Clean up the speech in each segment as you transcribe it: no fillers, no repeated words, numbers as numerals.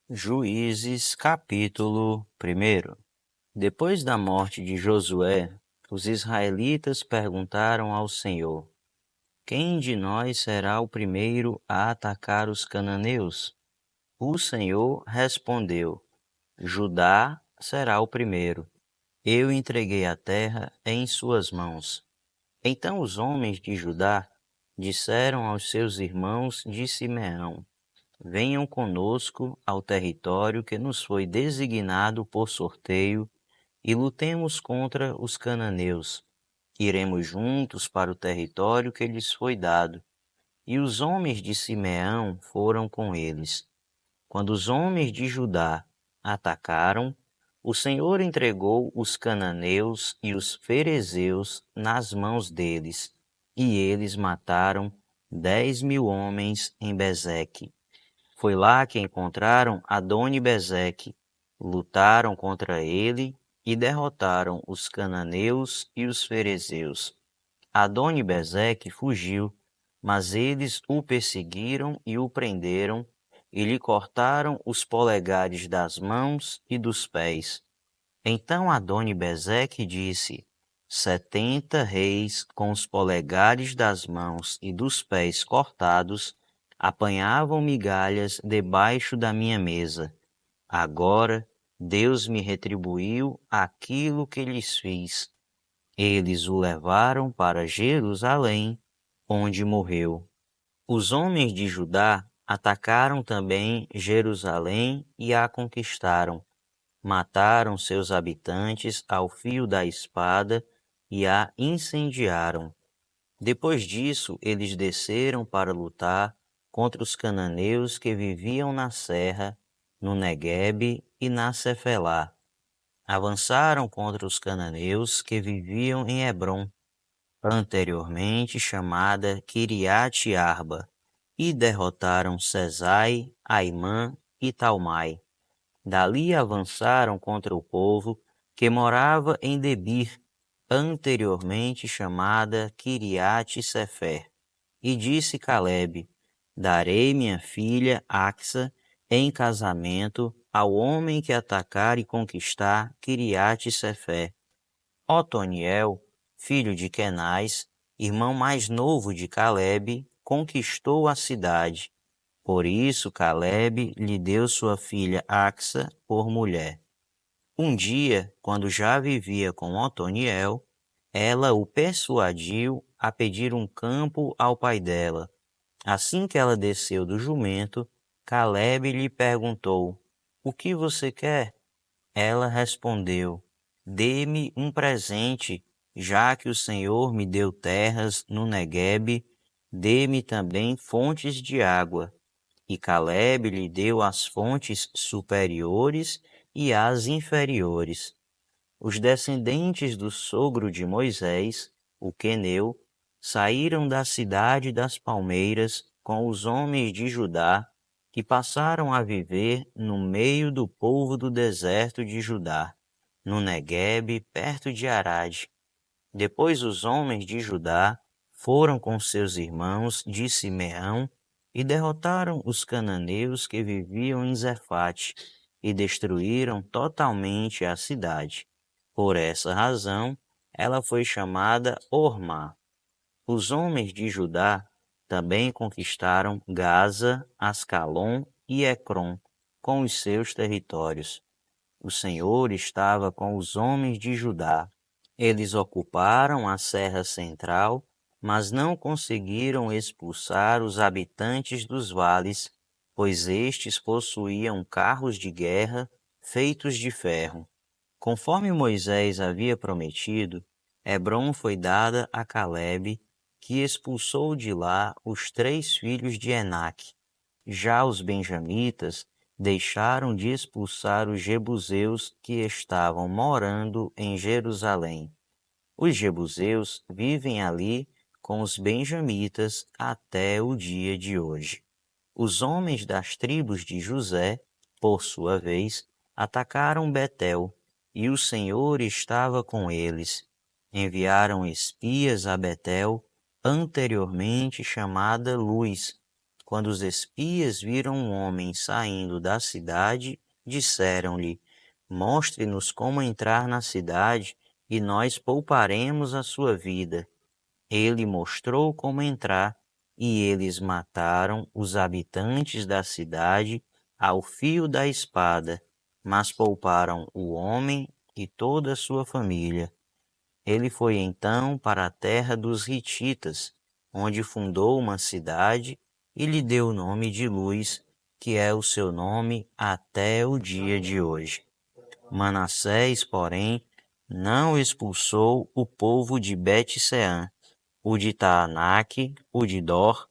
Juízes, capítulo 1. Depois da morte de Josué, os israelitas perguntaram ao Senhor: Quem de nós será o primeiro a atacar os cananeus? O Senhor respondeu: Judá será o primeiro. Eu entreguei a terra em suas mãos. Então os homens de Judá disseram aos seus irmãos de Simeão: Venham conosco ao território que nos foi designado por sorteio e lutemos contra os cananeus. Iremos juntos para o território que lhes foi dado. E os homens de Simeão foram com eles. Quando os homens de Judá atacaram, o Senhor entregou os cananeus e os ferezeus nas mãos deles, e eles mataram 10.000 homens em Bezeque. Foi lá que encontraram Adoni-Bezeque, lutaram contra ele e derrotaram os cananeus e os ferezeus. Adoni-Bezeque fugiu, mas eles o perseguiram e o prenderam, e lhe cortaram os polegares das mãos e dos pés. Então Adoni-Bezeque disse: 70 reis com os polegares das mãos e dos pés cortados apanhavam migalhas debaixo da minha mesa. Agora Deus me retribuiu aquilo que lhes fiz. Eles o levaram para Jerusalém, onde morreu. Os homens de Judá atacaram também Jerusalém e a conquistaram. Mataram seus habitantes ao fio da espada e a incendiaram. Depois disso, eles desceram para lutar contra os cananeus que viviam na serra, no Neguebe e na Cefelá. Avançaram contra os cananeus que viviam em Hebrom, anteriormente chamada Quiriate-Arba, e derrotaram Sesai, Aimã e Talmai. Dali avançaram contra o povo que morava em Debir, anteriormente chamada Quiriate-Sefer. E disse Calebe: Darei minha filha Axa em casamento ao homem que atacar e conquistar Quiriate-Sefer. Otoniel, filho de Quenaz, irmão mais novo de Calebe, conquistou a cidade. Por isso Calebe lhe deu sua filha Axa por mulher. Um dia, quando já vivia com Otoniel, ela o persuadiu a pedir um campo ao pai dela. Assim que ela desceu do jumento, Calebe lhe perguntou: O que você quer? Ela respondeu: Dê-me um presente, já que o Senhor me deu terras no Neguebe, dê-me também fontes de água. E Calebe lhe deu as fontes superiores e as inferiores. Os descendentes do sogro de Moisés, o queneu, saíram da cidade das palmeiras com os homens de Judá, que passaram a viver no meio do povo do deserto de Judá, no Neguebe, perto de Arade. Depois os homens de Judá foram com seus irmãos de Simeão e derrotaram os cananeus que viviam em Zefate e destruíram totalmente a cidade. Por essa razão, ela foi chamada Ormá. Os homens de Judá também conquistaram Gaza, Ascalon e Ecrom, com os seus territórios. O Senhor estava com os homens de Judá. Eles ocuparam a Serra Central, mas não conseguiram expulsar os habitantes dos vales, pois estes possuíam carros de guerra feitos de ferro. Conforme Moisés havia prometido, Hebrom foi dada a Calebe, que expulsou de lá os 3 filhos de Enaque. Já os benjamitas deixaram de expulsar os jebuseus que estavam morando em Jerusalém. Os jebuseus vivem ali com os benjamitas até o dia de hoje. Os homens das tribos de José, por sua vez, atacaram Betel, e o Senhor estava com eles. Enviaram espias a Betel, anteriormente chamada Luz, Quando os espias viram um homem saindo da cidade, disseram-lhe: Mostre-nos como entrar na cidade, e nós pouparemos a sua vida. Ele mostrou como entrar, e eles mataram os habitantes da cidade ao fio da espada, mas pouparam o homem e toda a sua família. Ele foi então para a terra dos Hititas, onde fundou uma cidade e lhe deu o nome de Luz, que é o seu nome até o dia de hoje. Manassés, porém, não expulsou o povo de Bet-Sean, o de Taanaque, o de Dor,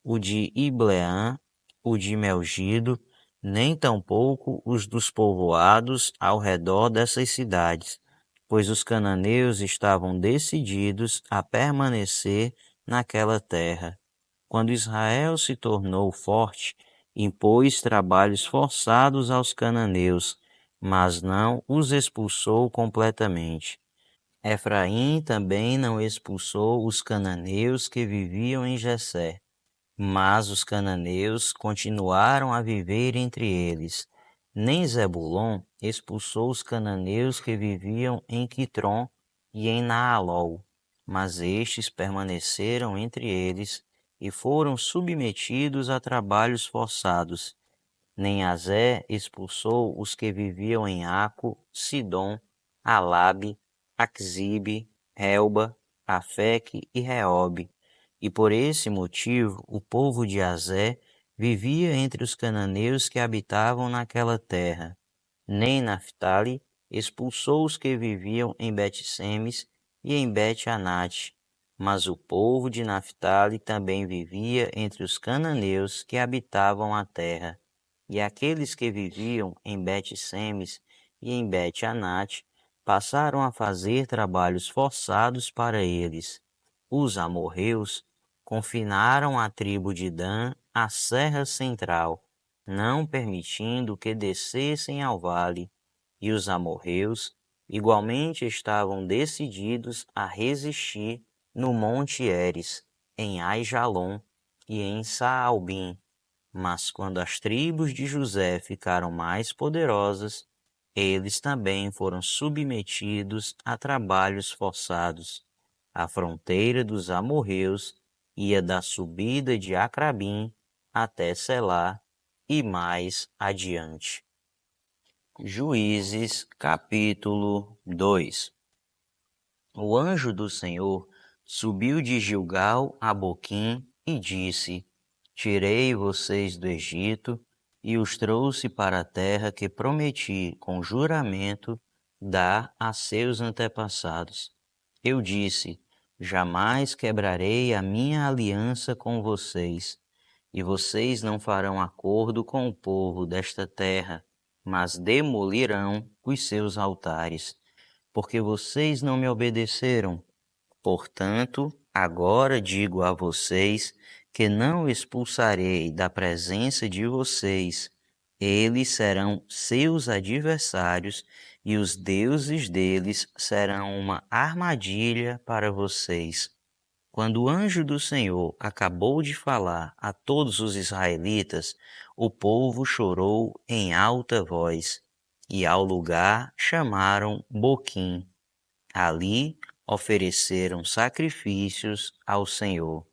o de Ibleã, o de Melgido, nem tampouco os dos povoados ao redor dessas cidades, pois os cananeus estavam decididos a permanecer naquela terra. Quando Israel se tornou forte, impôs trabalhos forçados aos cananeus, mas não os expulsou completamente. Efraim também não expulsou os cananeus que viviam em Gesser, mas os cananeus continuaram a viver entre eles. Nem Zebulon expulsou os cananeus que viviam em Quitron e em Naalol, mas estes permaneceram entre eles e foram submetidos a trabalhos forçados. Nem Azé expulsou os que viviam em Aco, Sidom, Alabe, Axibe, Helba, Afeque e Reobe. E por esse motivo o povo de Azé vivia entre os cananeus que habitavam naquela terra. Nem Naphtali expulsou os que viviam em Bet-Semes e em Bet-Anate, mas o povo de Naphtali também vivia entre os cananeus que habitavam a terra. E aqueles que viviam em Bet-Semes e em Bet-Anate passaram a fazer trabalhos forçados para eles. Os amorreus confinaram a tribo de Dan à serra central, não permitindo que descessem ao vale, e os amorreus igualmente estavam decididos a resistir no monte Eres, em Aijalon e em Saalbim. Mas quando as tribos de José ficaram mais poderosas, eles também foram submetidos a trabalhos forçados. A fronteira dos amorreus ia da subida de Acrabim até Selá e mais adiante. Juízes capítulo 2. O anjo do Senhor subiu de Gilgal a Boquim e disse: Tirei vocês do Egito e os trouxe para a terra que prometi com juramento dar a seus antepassados. Eu disse: Jamais quebrarei a minha aliança com vocês, e vocês não farão acordo com o povo desta terra, mas demolirão os seus altares, porque vocês não me obedeceram. Portanto, agora digo a vocês que não expulsarei da presença de vocês. Eles serão seus adversários e os deuses deles serão uma armadilha para vocês. Quando o anjo do Senhor acabou de falar a todos os israelitas, o povo chorou em alta voz, e ao lugar chamaram Boquim. Ali ofereceram sacrifícios ao Senhor.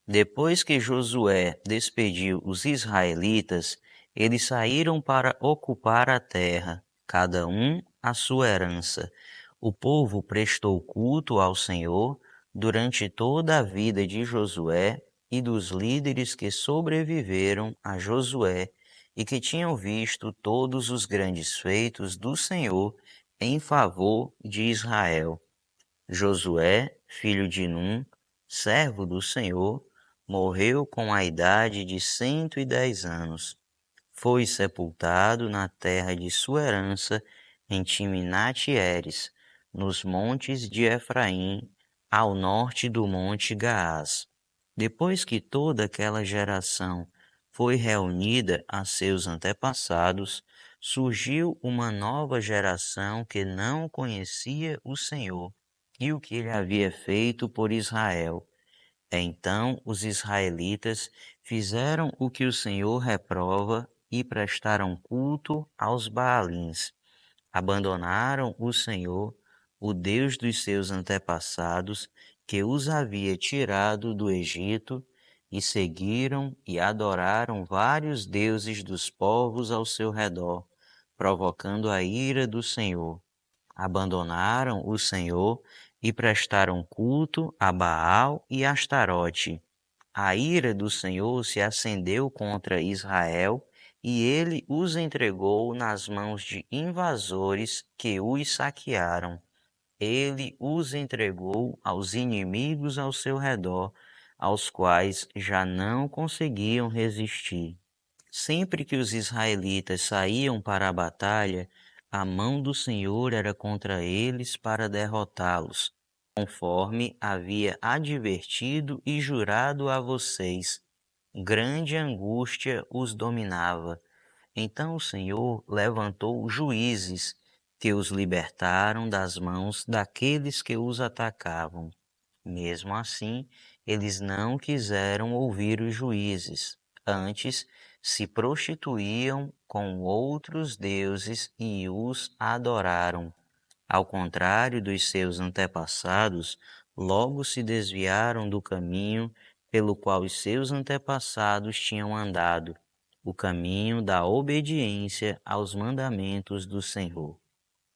Depois que Josué despediu os israelitas, eles saíram para ocupar a terra, cada um a sua herança. O povo prestou culto ao Senhor durante toda a vida de Josué e dos líderes que sobreviveram a Josué e que tinham visto todos os grandes feitos do Senhor em favor de Israel. Josué, filho de Num, servo do Senhor, morreu com a idade de 110 anos. Foi sepultado na terra de sua herança, em Timnat-Heres, nos montes de Efraim, ao norte do monte Gaás. Depois que toda aquela geração foi reunida a seus antepassados, surgiu uma nova geração que não conhecia o Senhor e o que ele havia feito por Israel. Então os israelitas fizeram o que o Senhor reprova e prestaram culto aos Baalins. Abandonaram o Senhor, o Deus dos seus antepassados, que os havia tirado do Egito, e seguiram e adoraram vários deuses dos povos ao seu redor, provocando a ira do Senhor. Abandonaram o Senhor e prestaram culto a Baal e Astarote. A ira do Senhor se acendeu contra Israel e ele os entregou nas mãos de invasores que os saquearam. Ele os entregou aos inimigos ao seu redor, aos quais já não conseguiam resistir. Sempre que os israelitas saíam para a batalha, a mão do Senhor era contra eles para derrotá-los, conforme havia advertido e jurado a vocês. Grande angústia os dominava. Então o Senhor levantou juízes que os libertaram das mãos daqueles que os atacavam. Mesmo assim, eles não quiseram ouvir os juízes. Antes, se prostituíam com outros deuses e os adoraram. Ao contrário dos seus antepassados, logo se desviaram do caminho pelo qual os seus antepassados tinham andado, o caminho da obediência aos mandamentos do Senhor.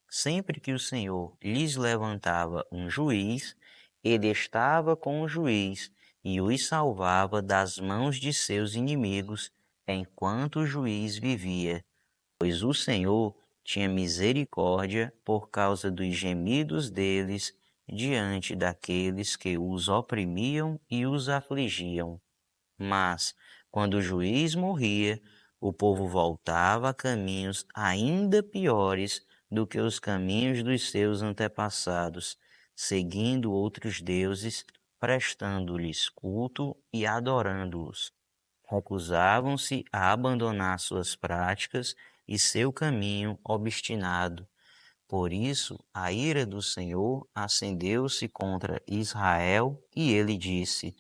Sempre que o Senhor lhes levantava um juiz, ele estava com o juiz e os salvava das mãos de seus inimigos enquanto o juiz vivia, pois o Senhor tinha misericórdia por causa dos gemidos deles diante daqueles que os oprimiam e os afligiam. Mas, quando o juiz morria, o povo voltava a caminhos ainda piores do que os caminhos dos seus antepassados, seguindo outros deuses, prestando-lhes culto e adorando-os. Recusavam-se a abandonar suas práticas e seu caminho obstinado. Por isso, a ira do Senhor acendeu-se contra Israel e ele disse: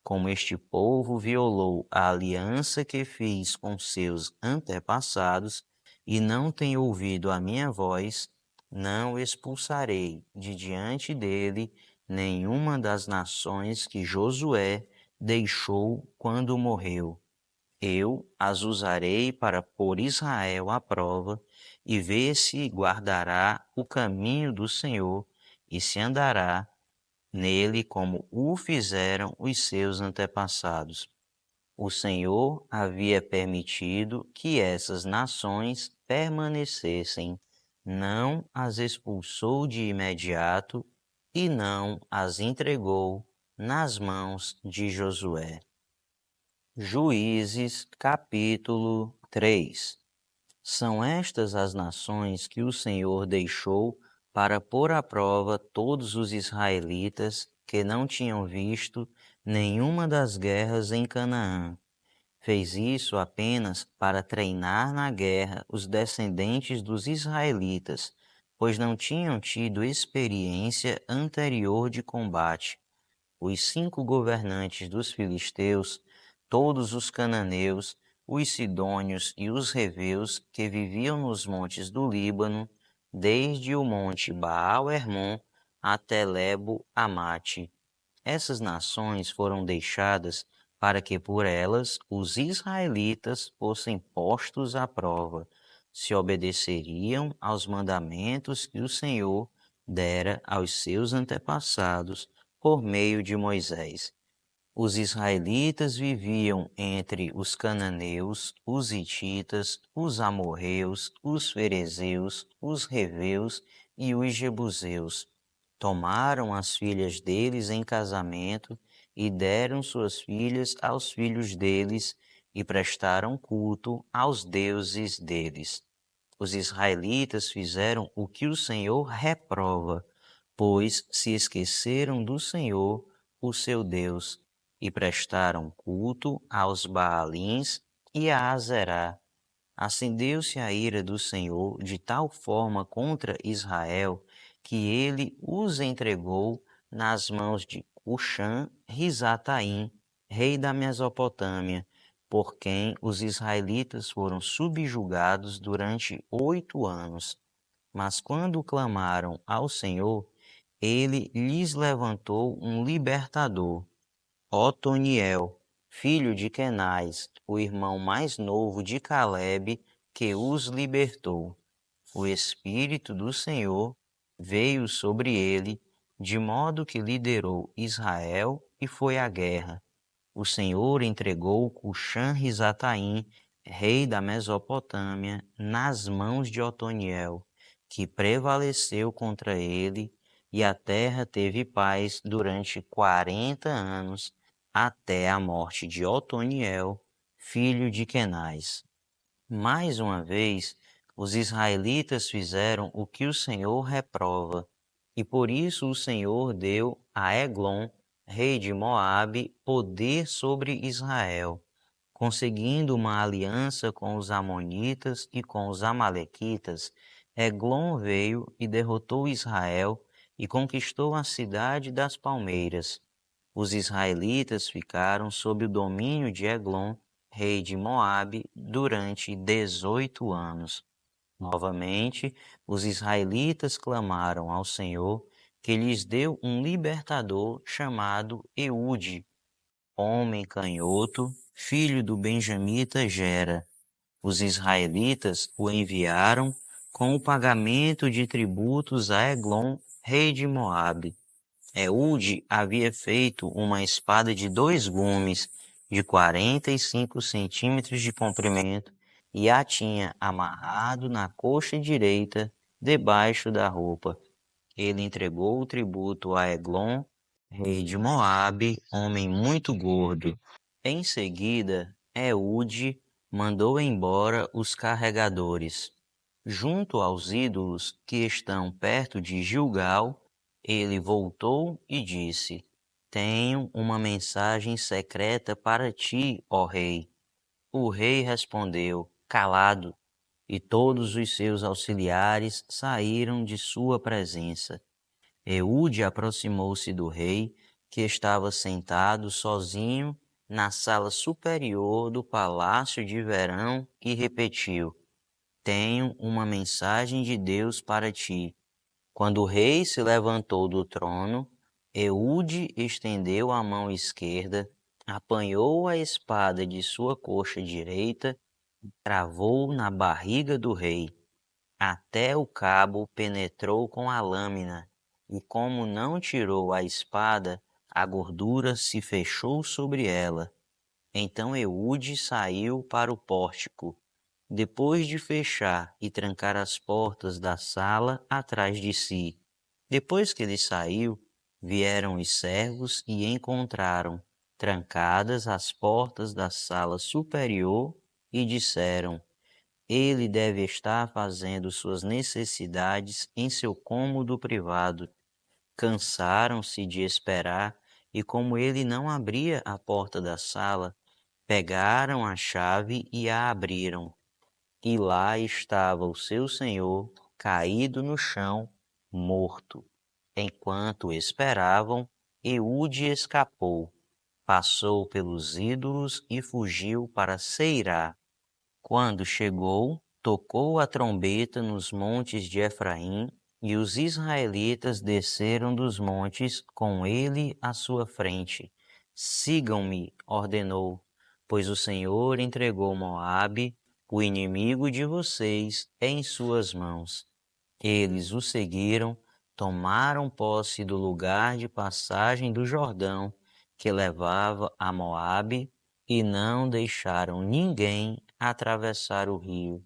como este povo violou a aliança que fiz com seus antepassados e não tem ouvido a minha voz, não expulsarei de diante dele nenhuma das nações que Josué deixou quando morreu. Eu as usarei para pôr Israel à prova e ver se guardará o caminho do Senhor e se andará nele como o fizeram os seus antepassados. O Senhor havia permitido que essas nações permanecessem, não as expulsou de imediato e não as entregou nas mãos de Josué. Juízes capítulo 3. São estas as nações que o Senhor deixou para pôr à prova todos os israelitas que não tinham visto nenhuma das guerras em Canaã. Fez isso apenas para treinar na guerra os descendentes dos israelitas, pois não tinham tido experiência anterior de combate. Os 5 governantes dos filisteus, todos os cananeus, os sidônios e os heveus que viviam nos montes do Líbano, desde o monte Baal-Hermon até Lebo-Amate. Essas nações foram deixadas para que por elas os israelitas fossem postos à prova, se obedeceriam aos mandamentos que o Senhor dera aos seus antepassados por meio de Moisés. Os israelitas viviam entre os cananeus, os hititas, os amorreus, os ferezeus, os reveus e os jebuseus. Tomaram as filhas deles em casamento e deram suas filhas aos filhos deles e prestaram culto aos deuses deles. Os israelitas fizeram o que o Senhor reprova, pois se esqueceram do Senhor, o seu Deus, e prestaram culto aos Baalins e a Azerá. Acendeu-se a ira do Senhor de tal forma contra Israel que ele os entregou nas mãos de Cushan-Risataim, rei da Mesopotâmia, por quem os israelitas foram subjugados durante 8 anos. Mas quando clamaram ao Senhor, ele lhes levantou um libertador, Otoniel, filho de Kenaz, o irmão mais novo de Calebe, que os libertou. O Espírito do Senhor veio sobre ele, de modo que liderou Israel e foi à guerra. O Senhor entregou Cushan-Risataim, rei da Mesopotâmia, nas mãos de Otoniel, que prevaleceu contra ele, e a terra teve paz durante 40 anos, até a morte de Otoniel, filho de Kenaz. Mais uma vez, os israelitas fizeram o que o Senhor reprova, e por isso o Senhor deu a Eglon, rei de Moabe, poder sobre Israel, conseguindo uma aliança com os amonitas e com os amalequitas. Eglon veio e derrotou Israel e conquistou a cidade das palmeiras. Os israelitas ficaram sob o domínio de Eglon, rei de Moabe, durante 18 anos. Novamente, os israelitas clamaram ao Senhor, que lhes deu um libertador chamado Eude, homem canhoto, filho do benjamita Gera. Os israelitas o enviaram com o pagamento de tributos a Eglon, rei de Moabe. Eude havia feito uma espada de 2 gumes, de 45 centímetros de comprimento, e a tinha amarrado na coxa direita, debaixo da roupa. Ele entregou o tributo a Eglon, rei de Moabe, homem muito gordo. Em seguida, Eude mandou embora os carregadores. Junto aos ídolos que estão perto de Gilgal, ele voltou e disse: Tenho uma mensagem secreta para ti, ó rei. O rei respondeu, calado, e todos os seus auxiliares saíram de sua presença. Eude aproximou-se do rei, que estava sentado sozinho na sala superior do palácio de verão, e repetiu: Tenho uma mensagem de Deus para ti. Quando o rei se levantou do trono, Eude estendeu a mão esquerda, apanhou a espada de sua coxa direita, cravou na barriga do rei. Até o cabo penetrou com a lâmina, e como não tirou a espada, a gordura se fechou sobre ela. Então Eude saiu para o pórtico, depois de fechar e trancar as portas da sala atrás de si. Depois que ele saiu, vieram os servos e encontraram trancadas as portas da sala superior e disseram: Ele deve estar fazendo suas necessidades em seu cômodo privado. Cansaram-se de esperar e, como ele não abria a porta da sala, pegaram a chave e a abriram. E lá estava o seu senhor, caído no chão, morto. Enquanto esperavam, Eude escapou, passou pelos ídolos e fugiu para Seirá. Quando chegou, tocou a trombeta nos montes de Efraim, e os israelitas desceram dos montes com ele à sua frente. Sigam-me, ordenou, pois o Senhor entregou Moabe, o inimigo de vocês, em suas mãos. Eles o seguiram, tomaram posse do lugar de passagem do Jordão, que levava a Moabe, e não deixaram ninguém atravessar o rio.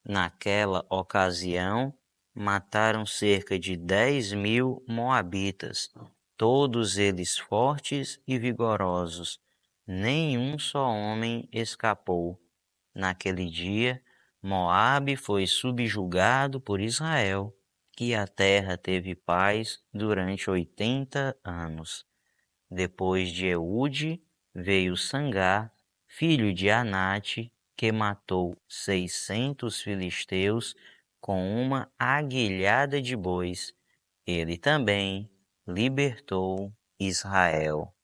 Naquela ocasião, mataram cerca de 10.000 moabitas, todos eles fortes e vigorosos. Nenhum só homem escapou. Naquele dia, Moabe foi subjugado por Israel, e a terra teve paz durante 80 anos. Depois de Eude, veio Sangar, filho de Anate, que matou 600 filisteus com uma aguilhada de bois. Ele também libertou Israel.